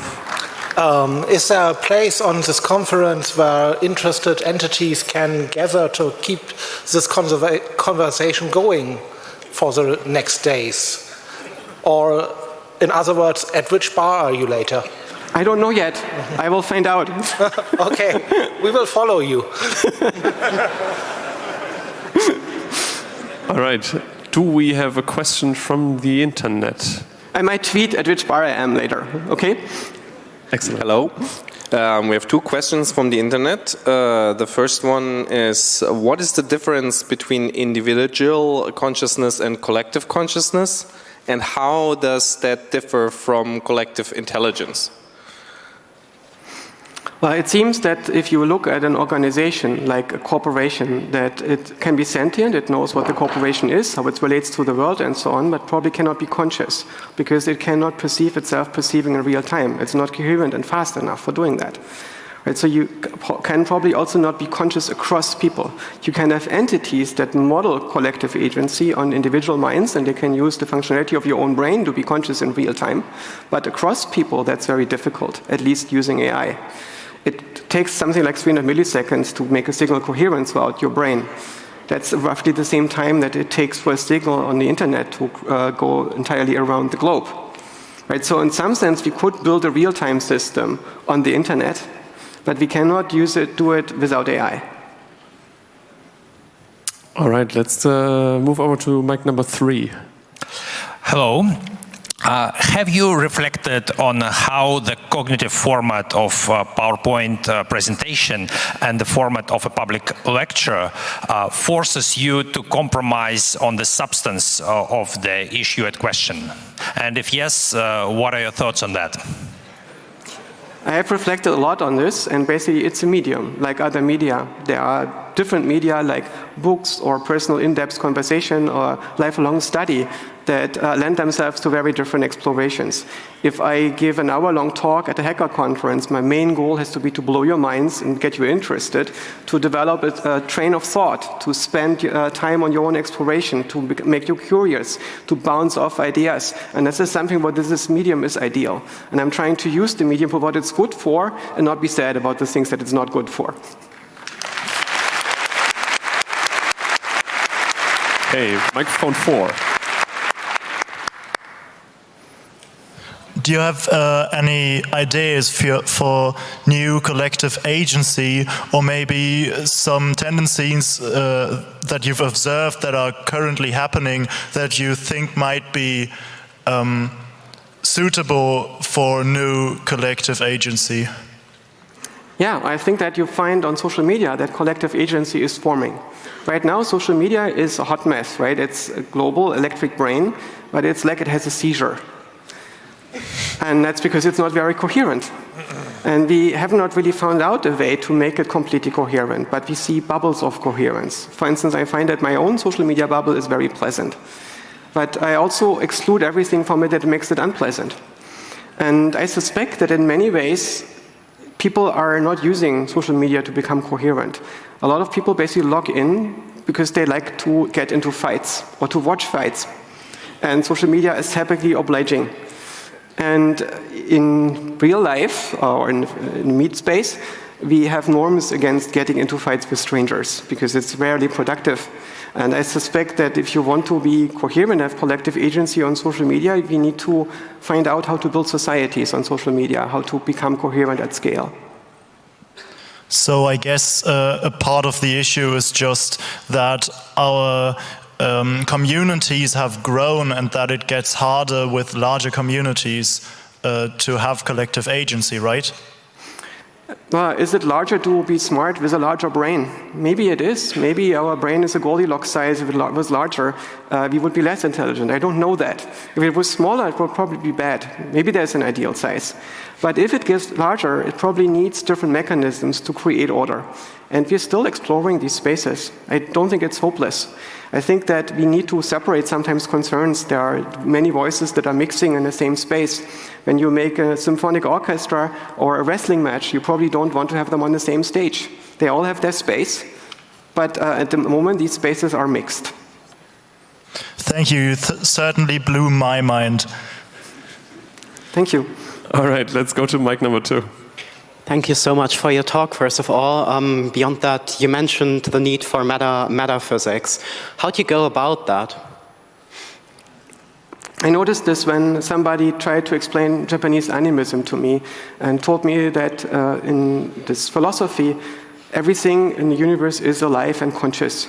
Is there a place on this conference where interested entities can gather to keep this conversation going for the next days? Or, in other words, at which bar are you later? I don't know yet. I will find out. Okay, we will follow you. All right. Do we have a question from the internet? I might tweet at which bar I am later, okay? Excellent. Hello. We have 2 questions from the internet. The first one is, what is the difference between individual consciousness and collective consciousness? And how does that differ from collective intelligence? Well, it seems that if you look at an organization like a corporation, that it can be sentient, it knows what the corporation is, how it relates to the world and so on, but probably cannot be conscious because it cannot perceive itself perceiving in real time. It's not coherent and fast enough for doing that. Right, so you can probably also not be conscious across people. You can have entities that model collective agency on individual minds, and they can use the functionality of your own brain to be conscious in real time. But across people, that's very difficult, at least using AI. It takes something like 300 milliseconds to make a signal coherent throughout your brain. That's roughly the same time that it takes for a signal on the internet to go entirely around the globe. Right, so in some sense, we could build a real-time system on the internet, but we cannot do it without AI. All right, let's move over to mic number 3. Hello. Have you reflected on how the cognitive format of PowerPoint presentation and the format of a public lecture forces you to compromise on the substance of the issue at question? And if yes, what are your thoughts on that? I have reflected a lot on this, and basically it's a medium, like other media. There are different media like books or personal in-depth conversation or lifelong study that lend themselves to very different explorations. If I give an hour-long talk at a hacker conference, my main goal has to be to blow your minds and get you interested, to develop a train of thought, to spend time on your own exploration, to make you curious, to bounce off ideas. And this is something where this medium is ideal. And I'm trying to use the medium for what it's good for and not be sad about the things that it's not good for. Okay, microphone 4. Do you have any ideas for new collective agency, or maybe some tendencies that you've observed that are currently happening that you think might be suitable for new collective agency? Yeah, I think that you find on social media that collective agency is forming. Right now, social media is a hot mess, right? It's a global electric brain, but it's like it has a seizure. And that's because it's not very coherent. And we have not really found out a way to make it completely coherent, but we see bubbles of coherence. For instance, I find that my own social media bubble is very pleasant. But I also exclude everything from it that makes it unpleasant. And I suspect that in many ways, people are not using social media to become coherent. A lot of people basically log in because they like to get into fights or to watch fights. And social media is typically obliging. And in real life, or in meet space, we have norms against getting into fights with strangers, because it's rarely productive. And I suspect that if you want to be coherent, have collective agency on social media, we need to find out how to build societies on social media, how to become coherent at scale. So I guess a part of the issue is just that our communities have grown and that it gets harder with larger communities to have collective agency, right? Is it larger to be smart with a larger brain? Maybe it is. Maybe our brain is a Goldilocks size. If it was larger, we would be less intelligent. I don't know that. If it was smaller, it would probably be bad. Maybe there's an ideal size. But if it gets larger, it probably needs different mechanisms to create order. And we're still exploring these spaces. I don't think it's hopeless. I think that we need to separate sometimes concerns. There are many voices that are mixing in the same space. When you make a symphonic orchestra or a wrestling match, you probably don't want to have them on the same stage. They all have their space, but at the moment these spaces are mixed. Thank you. You certainly blew my mind. Thank you. All right, let's go to mic number 2. Thank you so much for your talk, first of all. Beyond that, you mentioned the need for metaphysics. How do you go about that? I noticed this when somebody tried to explain Japanese animism to me and told me that in this philosophy, everything in the universe is alive and conscious.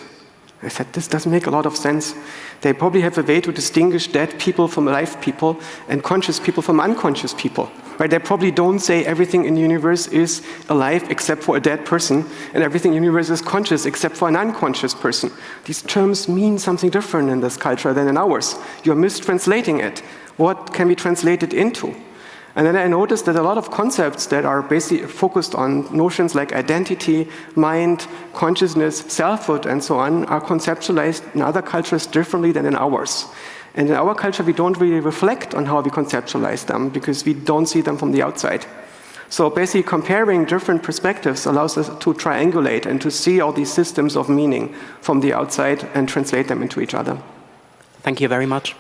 I said, this doesn't make a lot of sense. They probably have a way to distinguish dead people from alive people and conscious people from unconscious people. Right? They probably don't say everything in the universe is alive except for a dead person, and everything in the universe is conscious except for an unconscious person. These terms mean something different in this culture than in ours. You're mistranslating it. What can be translated into? And then I noticed that a lot of concepts that are basically focused on notions like identity, mind, consciousness, selfhood, and so on, are conceptualized in other cultures differently than in ours. And in our culture, we don't really reflect on how we conceptualize them because we don't see them from the outside. So basically comparing different perspectives allows us to triangulate and to see all these systems of meaning from the outside and translate them into each other. Thank you very much.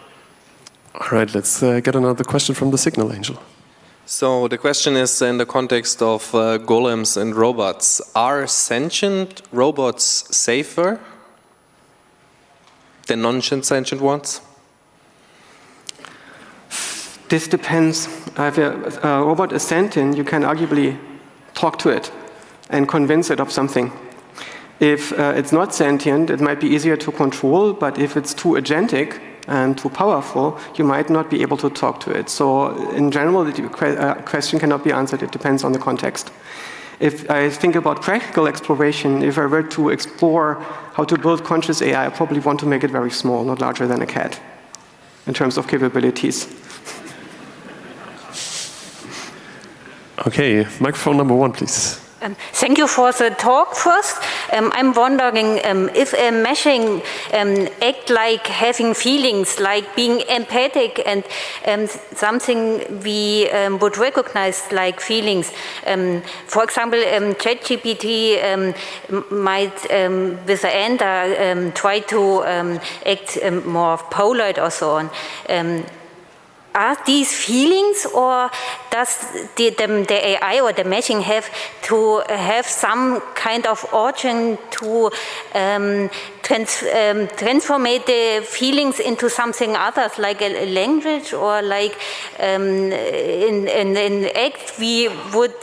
All right, let's get another question from the Signal Angel. So the question is in the context of golems and robots. Are sentient robots safer than non-sentient ones? This depends. If a robot is sentient, you can arguably talk to it and convince it of something. If it's not sentient, it might be easier to control, but if it's too agentic and too powerful, you might not be able to talk to it. So in general, the question cannot be answered. It depends on the context. If I think about practical exploration, if I were to explore how to build conscious AI, I probably want to make it very small, not larger than a cat, in terms of capabilities. Okay, microphone number 1, please. Thank you for the talk first. I'm wondering if a machine act like having feelings, like being empathic and something we would recognize like feelings. For example, ChatGPT might, with the ender, try to act more Polaroid or so on. Are these feelings, or does the AI or the machine have to have some kind of origin to transform the feelings into something other, like a language, or like in act we would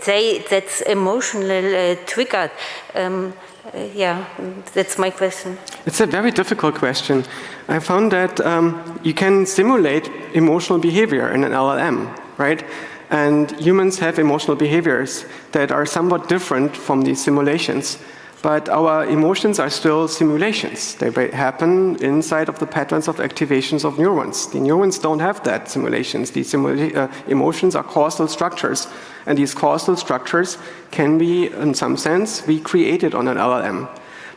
say that's emotional triggered? Yeah, that's my question. It's a very difficult question. I found that you can simulate emotional behavior in an LLM, right? And humans have emotional behaviors that are somewhat different from these simulations. But our emotions are still simulations. They happen inside of the patterns of activations of neurons. The neurons don't have that simulations. These emotions are causal structures. And these causal structures can be, in some sense, recreated on an LLM.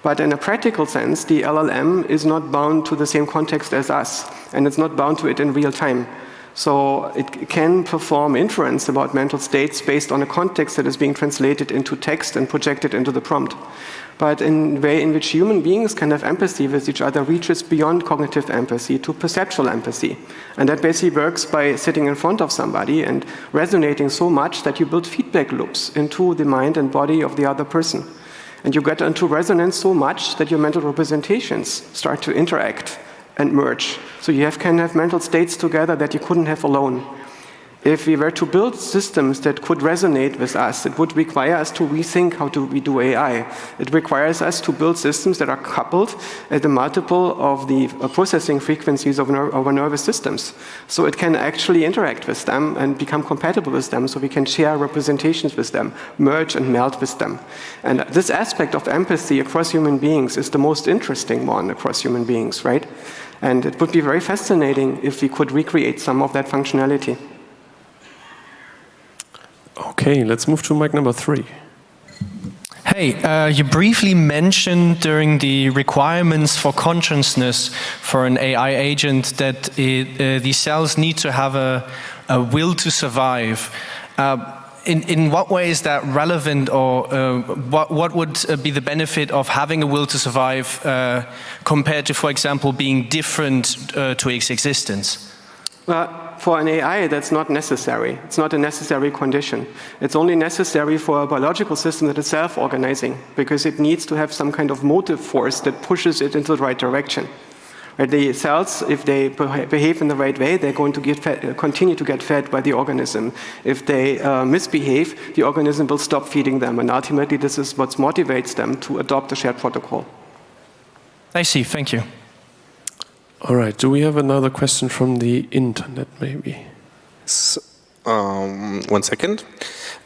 But in a practical sense, the LLM is not bound to the same context as us, and it's not bound to it in real time. So it can perform inference about mental states based on a context that is being translated into text and projected into the prompt. But in the way in which human beings can have empathy with each other reaches beyond cognitive empathy to perceptual empathy. And that basically works by sitting in front of somebody and resonating so much that you build feedback loops into the mind and body of the other person. And you get into resonance so much that your mental representations start to interact and merge. So you can have mental states together that you couldn't have alone. If we were to build systems that could resonate with us, it would require us to rethink how we do AI. It requires us to build systems that are coupled at a multiple of the processing frequencies of our nervous systems. So it can actually interact with them and become compatible with them, so we can share representations with them, merge and meld with them. And this aspect of empathy across human beings is the most interesting one across human beings, right? And it would be very fascinating if we could recreate some of that functionality. Okay, let's move to mic number 3. Hey, you briefly mentioned during the requirements for consciousness for an AI agent that these cells need to have a will to survive. In what way is that relevant, or what would be the benefit of having a will to survive compared to, for example, being different to its existence? Well, for an AI, that's not necessary. It's not a necessary condition. It's only necessary for a biological system that is self-organizing, because it needs to have some kind of motive force that pushes it into the right direction. Right? The cells, if they behave in the right way, they're going to continue to get fed by the organism. If they misbehave, the organism will stop feeding them, and ultimately this is what motivates them to adopt a shared protocol. I see, thank you. All right, do we have another question from the internet, maybe? One second.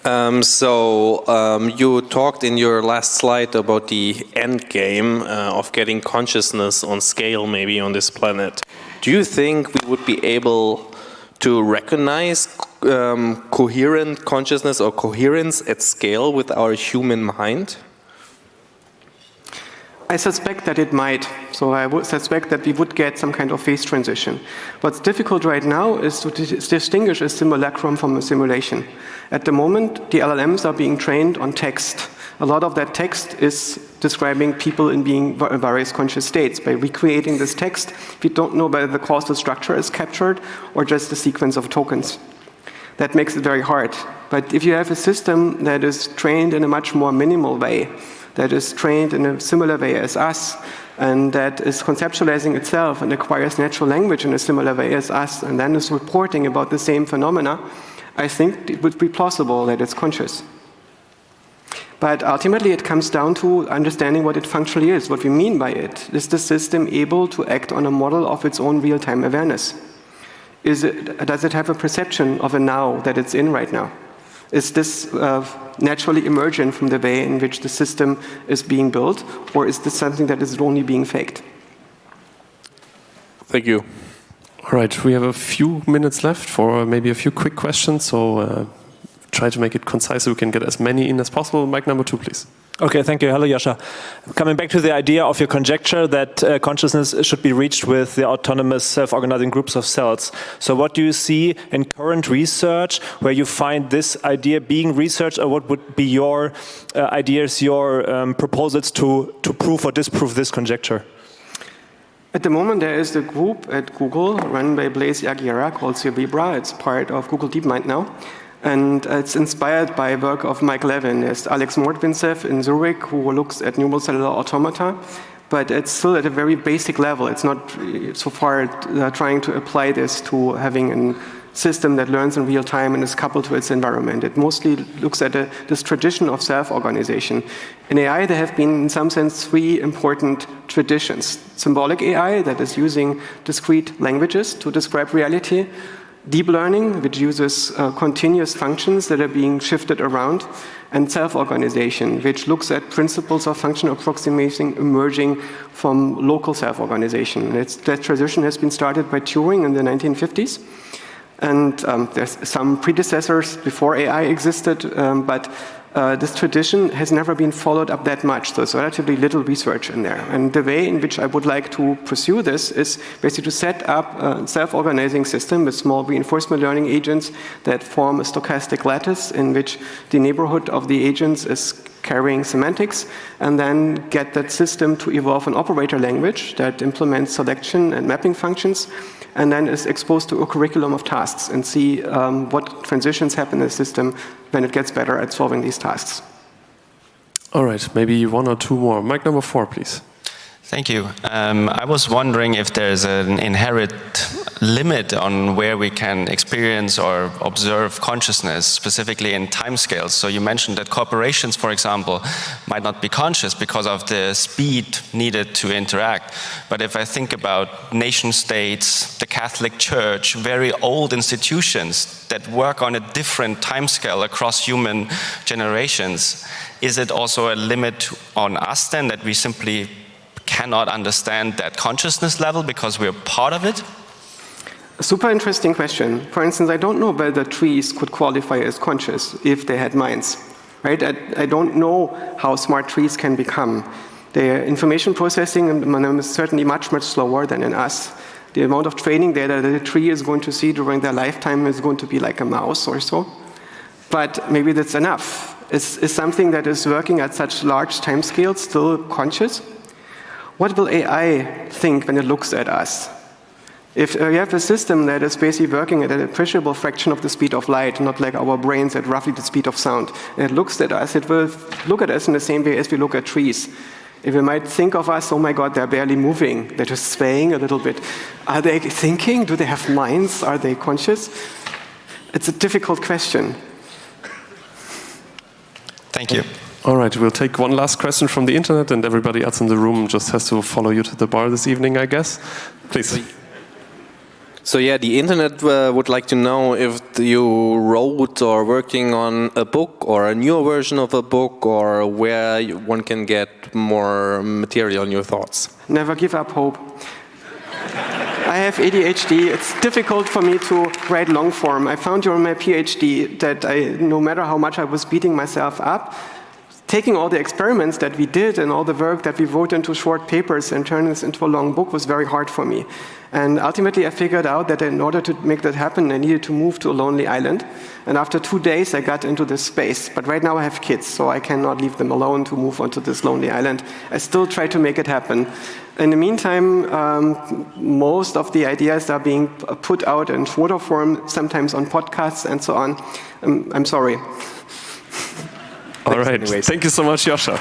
You talked in your last slide about the end game of getting consciousness on scale, maybe on this planet. Do you think we would be able to recognize coherent consciousness or coherence at scale with our human mind? I suspect that it might. So I would suspect that we would get some kind of phase transition. What's difficult right now is to distinguish a simulacrum from a simulation. At the moment, the LLMs are being trained on text. A lot of that text is describing people in being various conscious states. By recreating this text, we don't know whether the causal structure is captured or just a sequence of tokens. That makes it very hard. But if you have a system that is trained in a much more minimal way, that is trained in a similar way as us, and that is conceptualizing itself and acquires natural language in a similar way as us, and then is reporting about the same phenomena, I think it would be plausible that it's conscious. But ultimately it comes down to understanding what it functionally is, what we mean by it. Is the system able to act on a model of its own real-time awareness? Does it have a perception of a now that it's in right now? Is this naturally emergent from the way in which the system is being built, or is this something that is only being faked? Thank you. All right, we have a few minutes left for maybe a few quick questions, so try to make it concise so we can get as many in as possible. Mic number 2, please. Okay, thank you. Hello, Joscha. Coming back to the idea of your conjecture that consciousness should be reached with the autonomous self-organizing groups of cells. So what do you see in current research where you find this idea being researched, or what would be your ideas, your proposals to prove or disprove this conjecture? At the moment, there is a group at Google run by Blaise Aguirre called Cerebra. It's part of Google DeepMind now. And it's inspired by work of Mike Levin. There's Alex Mordvintsev in Zurich, who looks at neural cellular automata, but it's still at a very basic level. It's not so far trying to apply this to having a system that learns in real time and is coupled to its environment. It mostly looks at this tradition of self-organization. In AI, there have been, in some sense, 3 important traditions. Symbolic AI, that is using discrete languages to describe reality. deep learning, which uses continuous functions that are being shifted around, and self-organization, which looks at principles of function approximation emerging from local self-organization. That tradition has been started by Turing in the 1950s. And there's some predecessors before AI existed, but this tradition has never been followed up that much. So there's relatively little research in there. And the way in which I would like to pursue this is basically to set up a self-organizing system with small reinforcement learning agents that form a stochastic lattice in which the neighborhood of the agents is carrying semantics, and then get that system to evolve an operator language that implements selection and mapping functions, and then is exposed to a curriculum of tasks and see what transitions happen in the system when it gets better at solving these tasks. All right, maybe one or two more. Mic number 4, please. Thank you. I was wondering if there's an inherent limit on where we can experience or observe consciousness, specifically in timescales. So you mentioned that corporations, for example, might not be conscious because of the speed needed to interact. But if I think about nation states, the Catholic Church, very old institutions that work on a different timescale across human generations, is it also a limit on us then that we simply cannot understand that consciousness level because we're part of it? A super interesting question. For instance, I don't know whether trees could qualify as conscious if they had minds, right? I don't know how smart trees can become. Their information processing is certainly much, much slower than in us. The amount of training data that a tree is going to see during their lifetime is going to be like a mouse or so. But maybe that's enough. Is something that is working at such large timescales still conscious? What will AI think when it looks at us? If you have a system that is basically working at an appreciable fraction of the speed of light, not like our brains at roughly the speed of sound, and it looks at us, it will look at us in the same way as we look at trees. If we might think of us, oh my God, they're barely moving, they're just swaying a little bit. Are they thinking? Do they have minds? Are they conscious? It's a difficult question. Thank you. All right, we'll take one last question from the internet, and everybody else in the room just has to follow you to the bar this evening, I guess. Please. So yeah, the internet would like to know if you wrote or working on a book or a newer version of a book, or where one can get more material on your thoughts. Never give up hope. I have ADHD. It's difficult for me to write long form. I found during my PhD that no matter how much I was beating myself up, taking all the experiments that we did and all the work that we wrote into short papers and turning this into a long book was very hard for me. And ultimately I figured out that in order to make that happen, I needed to move to a lonely island. And after 2 days, I got into this space. But right now I have kids, so I cannot leave them alone to move onto this lonely island. I still try to make it happen. In the meantime, most of the ideas are being put out in shorter form, sometimes on podcasts and so on. I'm sorry. All right. Thank you so much, Joscha.